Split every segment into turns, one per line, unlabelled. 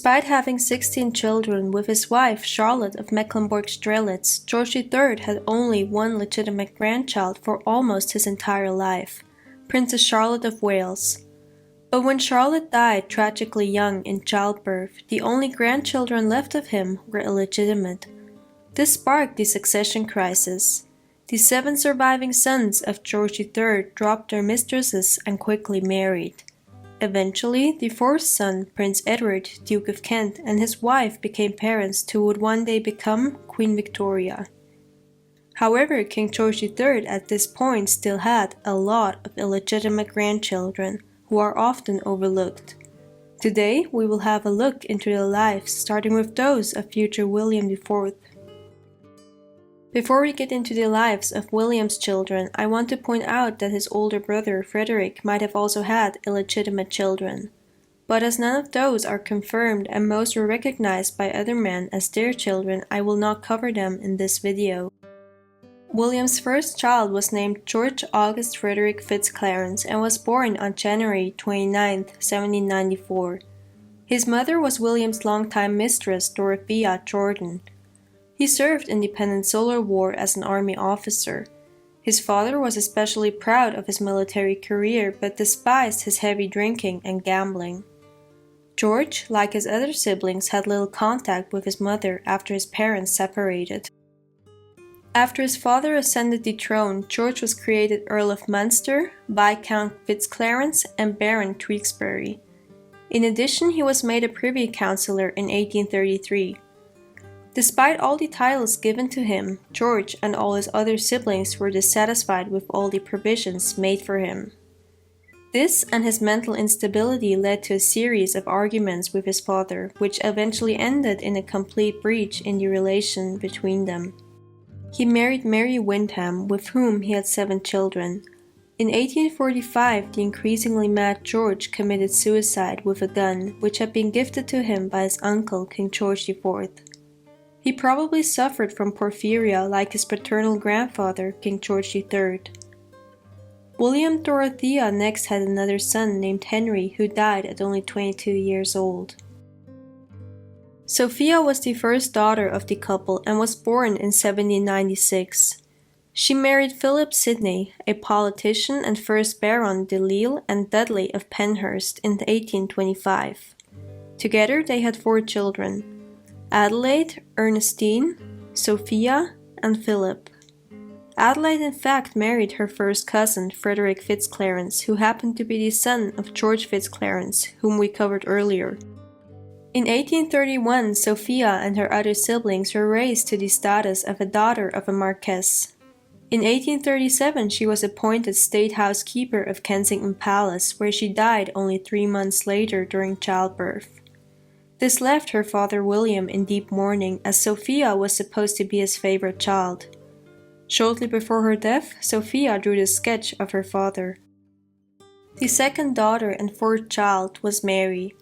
Despite having 16 children with his wife Charlotte of Mecklenburg-Strelitz, George III had only one legitimate grandchild for almost his entire life, Princess Charlotte of Wales. But when Charlotte died tragically young in childbirth, the only grandchildren left of him were illegitimate. This sparked the succession crisis. The 7 surviving sons of George III dropped their mistresses and quickly married. Eventually, the 4th son, Prince Edward, Duke of Kent, and his wife became parents to who would one day become Queen Victoria. However, King George III at this point still had a lot of illegitimate grandchildren, who are often overlooked. Today, we will have a look into their lives, starting with those of future William IV. Before we get into the lives of William's children, I want to point out that his older brother Frederick might have also had illegitimate children. But as none of those are confirmed and most were recognized by other men as their children, I will not cover them in this video. William's first child was named George Augustus Frederick Fitzclarence and was born on January 29, 1794. His mother was William's longtime mistress Dorothea Jordan. He served in the Peninsular War as an army officer. His father was especially proud of his military career but despised his heavy drinking and gambling. George, like his other siblings, had little contact with his mother after his parents separated. After his father ascended the throne, George was created Earl of Munster, Viscount Fitzclarence, and Baron Tewkesbury. In addition, he was made a Privy Councillor in 1833. Despite all the titles given to him, George and all his other siblings were dissatisfied with all the provisions made for him. This and his mental instability led to a series of arguments with his father, which eventually ended in a complete breach in the relation between them. He married Mary Windham, with whom he had 7 children. In 1845, the increasingly mad George committed suicide with a gun, which had been gifted to him by his uncle, King George IV. He probably suffered from porphyria like his paternal grandfather, King George III. William Dorothea next had another son named Henry, who died at only 22 years old. Sofia was the first daughter of the couple and was born in 1796. She married Philip Sidney, a politician and first Baron de Lisle and Dudley of Penhurst, in 1825. Together they had 4 children: Adelaide, Ernestine, Sophia, and Philip. Adelaide in fact married her first cousin, Frederick Fitzclarence, who happened to be the son of George Fitzclarence, whom we covered earlier. In 1831, Sophia and her other siblings were raised to the status of a daughter of a marquess. In 1837, she was appointed state housekeeper of Kensington Palace, where she died only 3 months later during childbirth. This left her father William in deep mourning, as Sophia was supposed to be his favorite child. Shortly before her death, Sophia drew the sketch of her father. The second daughter and 4th child was Mary.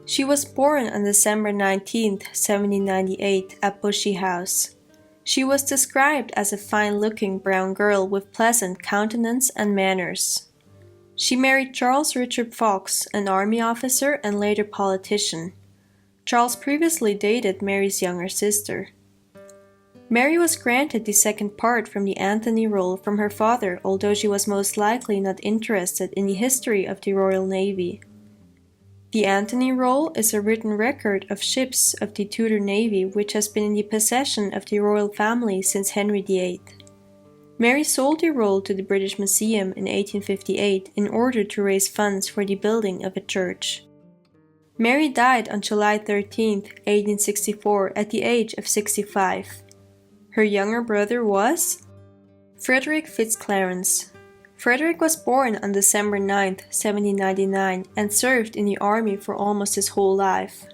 She was born on December 19, 1798, at Bushey House. She was described as a fine-looking brown girl with pleasant countenance and manners. She married Charles Richard Fox, an army officer and later politician. Charles previously dated Mary's younger sister. Mary was granted the second part from the Antony role from her father, although she was most likely not interested in the history of the Royal Navy. The Antony role is a written record of ships of the Tudor Navy which has been in the possession of the royal family since Henry VIII. Mary sold the roll to the British Museum in 1858 in order to raise funds for the building of a church. Mary died on July 13, 1864, at the age of 65. Her younger brother was Frederick Fitzclarence. Frederick was born on December 9, 1799, and served in the army for almost his whole life.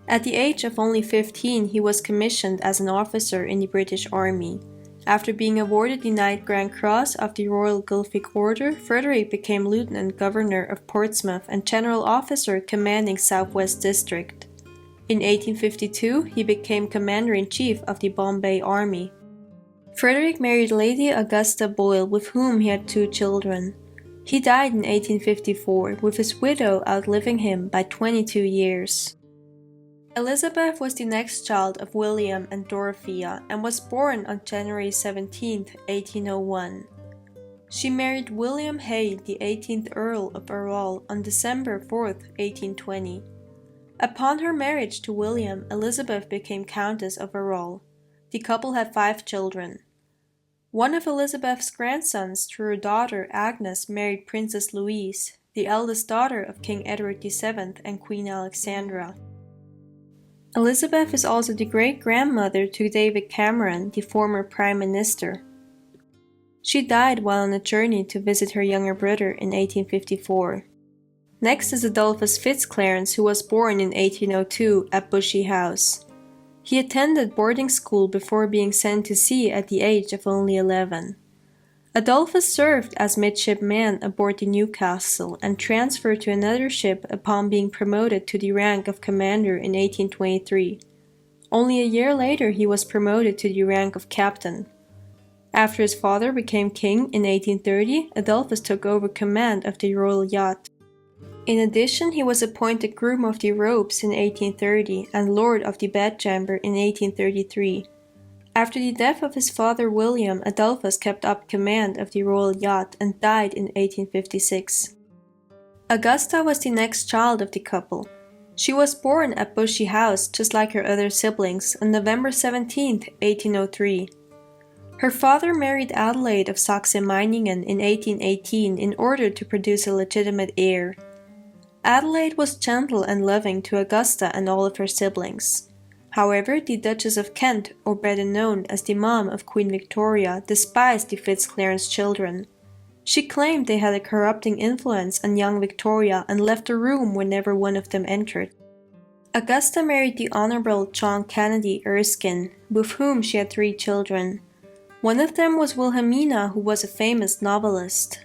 At the age of only 15, he was commissioned as an officer in the British Army. After being awarded the Knight Grand Cross of the Royal Guildford Order, Frederick became Lieutenant Governor of Portsmouth and General Officer commanding Southwest District. In 1852, he became Commander-in-Chief of the Bombay Army. Frederick married Lady Augusta Boyle, with whom he had 2 children. He died in 1854, with his widow outliving him by 22 years. Elizabeth was the next child of William and Dorothea and was born on January 17, 1801. She married William Hay, the 18th Earl of Erroll, on December 4, 1820. Upon her marriage to William, Elizabeth became Countess of Erroll. The couple had 5 children. One of Elizabeth's grandsons, through her daughter Agnes, married Princess Louise, the eldest daughter of King Edward VII and Queen Alexandra. Elizabeth is also the great-grandmother to David Cameron, the former Prime Minister. She died while on a journey to visit her younger brother in 1854. Next is Adolphus Fitzclarence, who was born in 1802 at Bushy House. He attended boarding school before being sent to sea at the age of only 11. Adolphus served as midshipman aboard the Newcastle and transferred to another ship upon being promoted to the rank of commander in 1823. Only a year later he was promoted to the rank of captain. After his father became king in 1830, Adolphus took over command of the royal yacht. In addition, he was appointed Groom of the Ropes in 1830 and Lord of the Bedchamber in 1833. After the death of his father William, Adolphus kept up command of the royal yacht and died in 1856. Augusta was the next child of the couple. She was born at Bushy House just like her other siblings on November 17, 1803. Her father married Adelaide of Saxe-Meiningen in 1818 in order to produce a legitimate heir. Adelaide was gentle and loving to Augusta and all of her siblings. However, the Duchess of Kent, or better known as the mom of Queen Victoria, despised the Fitzclarence children. She claimed they had a corrupting influence on young Victoria and left the room whenever one of them entered. Augusta married the Honorable John Kennedy Erskine, with whom she had 3 children. One of them was Wilhelmina, who was a famous novelist.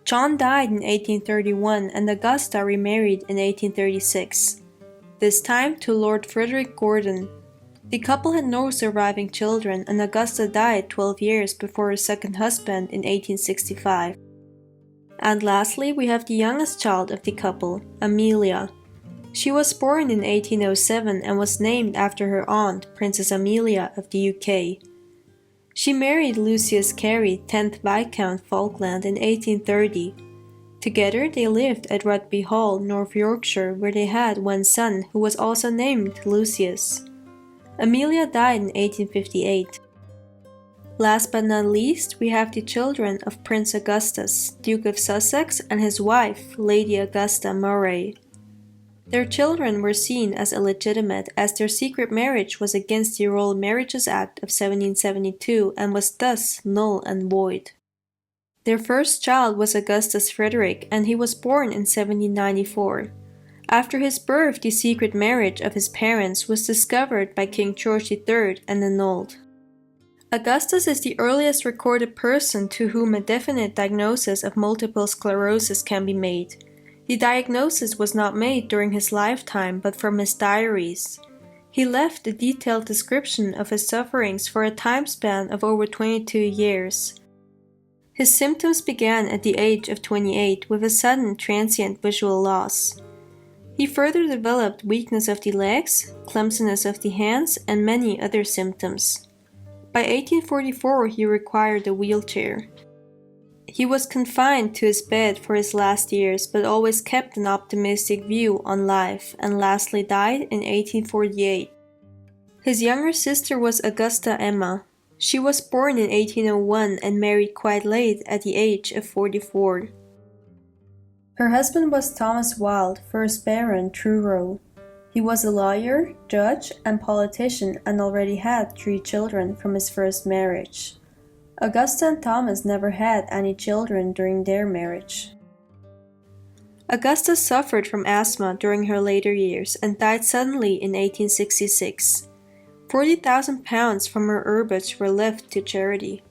John died in 1831 and Augusta remarried in 1836, this time to Lord Frederick Gordon. The couple had no surviving children and Augusta died 12 years before her second husband in 1865. And lastly, we have the youngest child of the couple, Amelia. She was born in 1807 and was named after her aunt, Princess Amelia of the UK. She married Lucius Carey, 10th Viscount Falkland, in 1830. Together they lived at Rugby Hall, North Yorkshire, where they had one son who was also named Lucius. Amelia died in 1858. Last but not least, we have the children of Prince Augustus, Duke of Sussex, and his wife, Lady Augusta Murray. Their children were seen as illegitimate as their secret marriage was against the Royal Marriages Act of 1772 and was thus null and void. Their first child was Augustus Frederick and he was born in 1794. After his birth, the secret marriage of his parents was discovered by King George III and annulled. Augustus is the earliest recorded person to whom a definite diagnosis of multiple sclerosis can be made. The diagnosis was not made during his lifetime but from his diaries. He left a detailed description of his sufferings for a time span of over 22 years. His symptoms began at the age of 28 with a sudden transient visual loss. He further developed weakness of the legs, clumsiness of the hands, and many other symptoms. By 1844 he required a wheelchair. He was confined to his bed for his last years but always kept an optimistic view on life and lastly died in 1848. His younger sister was Augusta Emma. She was born in 1801 and married quite late at the age of 44. Her husband was Thomas Wilde, 1st Baron Truro. He was a lawyer, judge, and politician and already had 3 children from his first marriage. Augusta and Thomas never had any children during their marriage. Augusta suffered from asthma during her later years and died suddenly in 1866. £40,000 from her erbits were left to charity.